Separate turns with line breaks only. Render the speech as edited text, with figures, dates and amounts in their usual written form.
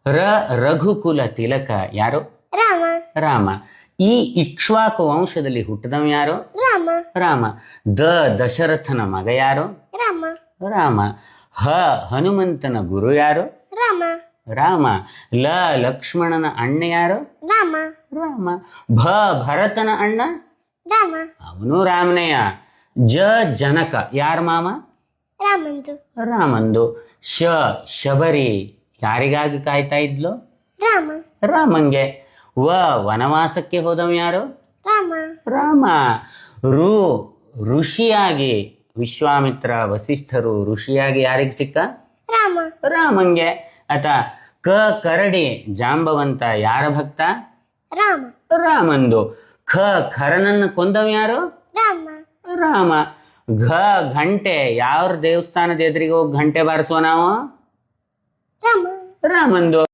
ರ ರಘುಕುಲ ತಿಲಕ ಯಾರು?
ರಾಮ.
ರಾಮ. ಈ ಇಕ್ಷ್ವಾಕು ವಂಶದಲ್ಲಿ ಹುಟ್ಟಿದವ ಯಾರು?
ರಾಮ.
ರಾಮ. ದಶರಥನ ಮಗ ಯಾರು?
ರಾಮ.
ರಾಮ. ಹನುಮಂತನ ಗುರು ಯಾರು?
ರಾಮ.
ರಾಮ. ಲಕ್ಷ್ಮಣನ ಅಣ್ಣ ಯಾರು?
ರಾಮ.
ರಾಮ. ಭರತನ ಅಣ್ಣ?
ರಾಮ.
ಅವನು ರಾಮನೆಯ. ಜನಕ ಯಾರ ಮಾಮ?
ರಾಮಂದು.
ರಾಮಂದು. ಶಬರಿ ಯಾರಿಗಾಗಿ ಕಾಯ್ತಾ ಇದ್ಲು?
ರಾಮ.
ರಾಮಂಗೆ. ವನವಾಸಕ್ಕೆ ಹೋದವ ಯಾರು?
ರಾಮ.
ರಾಮ. ಋಷಿಯಾಗಿ ವಿಶ್ವಾಮಿತ್ರ ವಸಿಷ್ಠರು ಋಷಿಯಾಗಿ ಯಾರಿಗೆ ಸಿಕ್ಕ?
ರಾಮ.
ರಾಮಂಗೆ. ಕರಡಿ ಜಾಂಬವಂತ ಯಾರ ಭಕ್ತ?
ರಾಮ.
ರಾಮಂದು. ಖರನನ್ನು ಕೊಂದವ ಯಾರು?
ರಾಮ.
ರಾಮ. ಘಂಟೆ ಯಾವ ದೇವಸ್ಥಾನದ ಎದುರಿಗೆ ಹೋಗಿ ಘಂಟೆ ಬಾರಿಸುವ ನಾವು?
ರಾಮ.
ರಾಮಂದು.